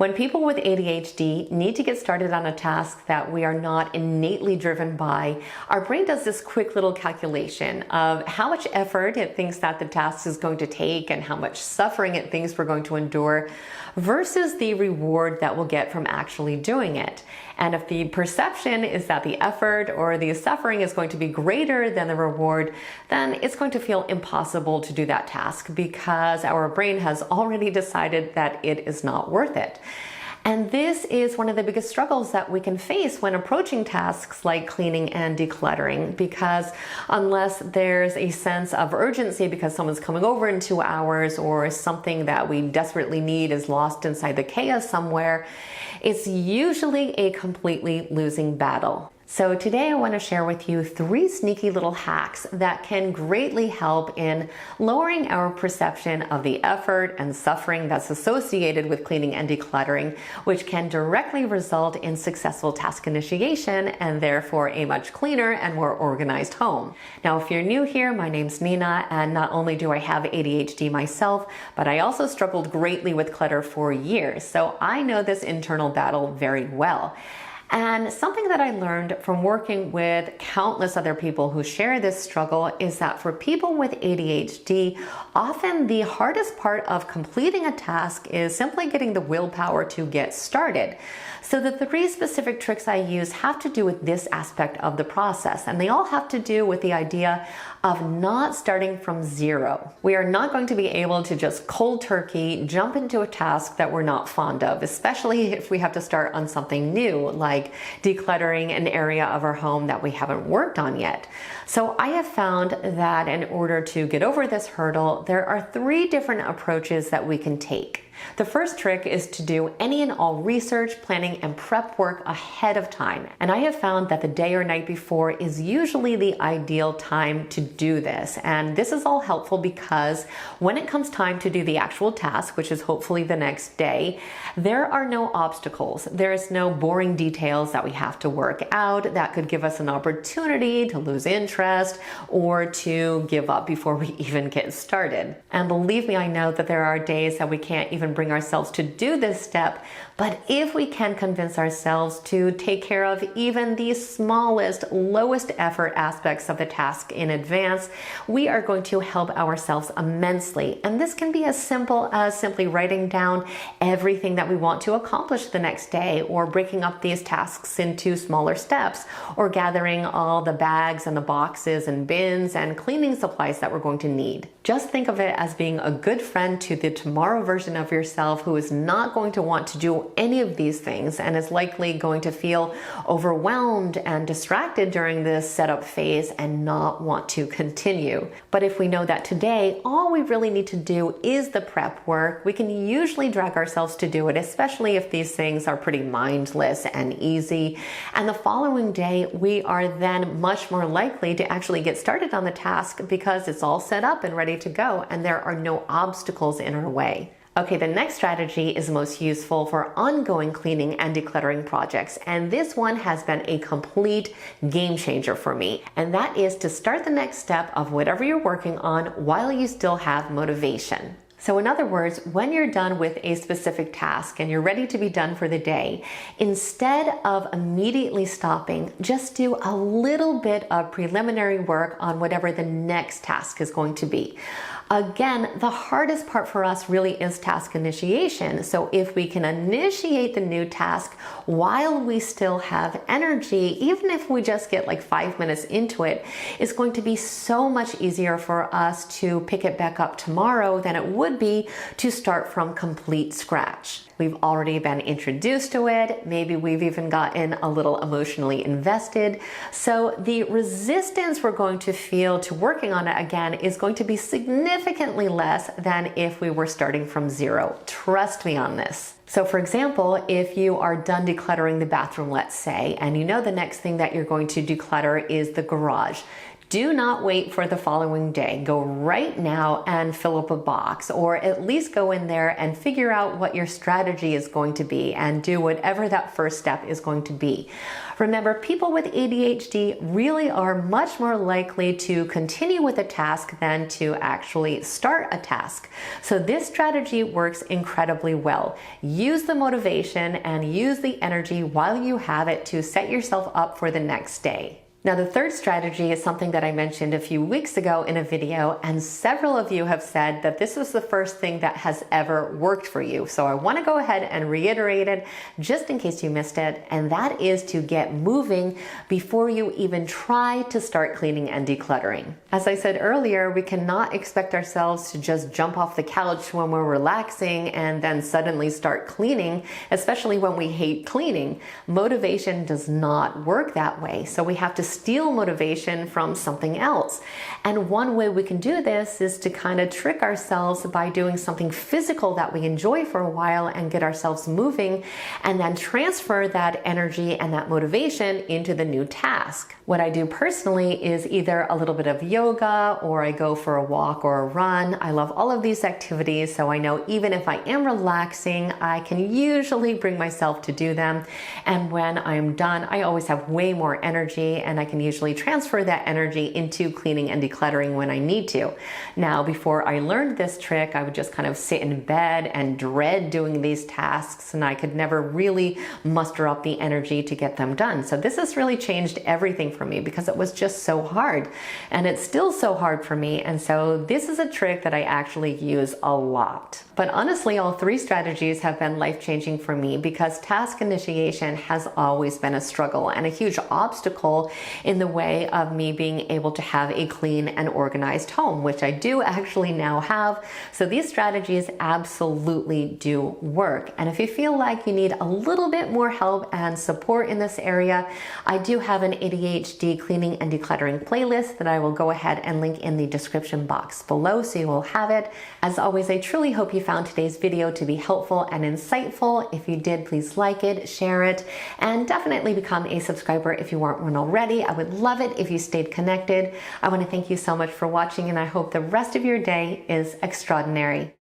When people with ADHD need to get started on a task that we are not innately driven by, our brain does this quick little calculation of how much effort it thinks that the task is going to take and how much suffering it thinks we're going to endure versus the reward that we'll get from actually doing it. And if the perception is that the effort or the suffering is going to be greater than the reward, then it's going to feel impossible to do that task because our brain has already decided that it is not worth it. And this is one of the biggest struggles that we can face when approaching tasks like cleaning and decluttering, because unless there's a sense of urgency because someone's coming over in 2 hours or something that we desperately need is lost inside the chaos somewhere, it's usually a completely losing battle. So today I want to share with you 3 sneaky little hacks that can greatly help in lowering our perception of the effort and suffering that's associated with cleaning and decluttering, which can directly result in successful task initiation and therefore a much cleaner and more organized home. Now, if you're new here, my name's Nina, and not only do I have ADHD myself, but I also struggled greatly with clutter for years, so I know this internal battle very well. And something that I learned from working with countless other people who share this struggle is that for people with ADHD, often the hardest part of completing a task is simply getting the willpower to get started. So the 3 specific tricks I use have to do with this aspect of the process, and they all have to do with the idea of not starting from zero. We are not going to be able to just cold turkey jump into a task that we're not fond of, especially if we have to start on something new, like decluttering an area of our home that we haven't worked on yet. So I have found that in order to get over this hurdle, there are 3 different approaches that we can take. The first trick is to do any and all research, planning, and prep work ahead of time. And I have found that the day or night before is usually the ideal time to do this. And this is all helpful because when it comes time to do the actual task, which is hopefully the next day, there are no obstacles. There is no boring details that we have to work out that could give us an opportunity to lose interest or to give up before we even get started. And believe me, I know that there are days that we can't even bring ourselves to do this step, but if we can convince ourselves to take care of even the smallest, lowest effort aspects of the task in advance, we are going to help ourselves immensely. And this can be as simple as simply writing down everything that we want to accomplish the next day, or breaking up these tasks into smaller steps, or gathering all the bags and the boxes and bins and cleaning supplies that we're going to need. Just think of it as being a good friend to the tomorrow version of yourself who is not going to want to do any of these things and is likely going to feel overwhelmed and distracted during this setup phase and not want to continue. But if we know that today all we really need to do is the prep work, we can usually drag ourselves to do it, especially if these things are pretty mindless and easy. And the following day, we are then much more likely to actually get started on the task because it's all set up and ready to go and there are no obstacles in our way. Okay, the next strategy is most useful for ongoing cleaning and decluttering projects, and this one has been a complete game changer for me, and that is to start the next step of whatever you're working on while you still have motivation. So in other words, when you're done with a specific task and you're ready to be done for the day, instead of immediately stopping, just do a little bit of preliminary work on whatever the next task is going to be. Again, the hardest part for us really is task initiation. So if we can initiate the new task while we still have energy, even if we just get like 5 minutes into it, it's going to be so much easier for us to pick it back up tomorrow than it would be to start from complete scratch. We've already been introduced to it. Maybe we've even gotten a little emotionally invested. So the resistance we're going to feel to working on it again is going to be significantly less than if we were starting from zero. Trust me on this. So for example, if you are done decluttering the bathroom, let's say, and you know the next thing that you're going to declutter is the garage, Do not wait for the following day. Go right now and fill up a box, or at least go in there and figure out what your strategy is going to be and do whatever that first step is going to be. Remember, people with ADHD really are much more likely to continue with a task than to actually start a task. So this strategy works incredibly well. Use the motivation and use the energy while you have it to set yourself up for the next day. Now, the third strategy is something that I mentioned a few weeks ago in a video, and several of you have said that this was the first thing that has ever worked for you. So I want to go ahead and reiterate it just in case you missed it, and that is to get moving before you even try to start cleaning and decluttering. As I said earlier, we cannot expect ourselves to just jump off the couch when we're relaxing and then suddenly start cleaning, especially when we hate cleaning. Motivation does not work that way, so we have to steal motivation from something else. And one way we can do this is to kind of trick ourselves by doing something physical that we enjoy for a while and get ourselves moving, and then transfer that energy and that motivation into the new task. What I do personally is either a little bit of yoga, or I go for a walk or a run. I love all of these activities, so I know even if I am relaxing, I can usually bring myself to do them. And when I'm done, I always have way more energy, and I can usually transfer that energy into cleaning and decluttering when I need to. Now, before I learned this trick, I would just kind of sit in bed and dread doing these tasks, and I could never really muster up the energy to get them done. So this has really changed everything for me, because it was just so hard, and it's still so hard for me. And so this is a trick that I actually use a lot. But honestly, all three strategies have been life-changing for me, because task initiation has always been a struggle and a huge obstacle in the way of me being able to have a clean and organized home, which I do actually now have. So these strategies absolutely do work. And if you feel like you need a little bit more help and support in this area, I do have an ADHD cleaning and decluttering playlist that I will go ahead and link in the description box below, so you will have it. As always, I truly hope you found today's video to be helpful and insightful. If you did, please like it, share it, and definitely become a subscriber if you aren't one already. I would love it if you stayed connected. I want to thank you so much for watching, and I hope the rest of your day is extraordinary.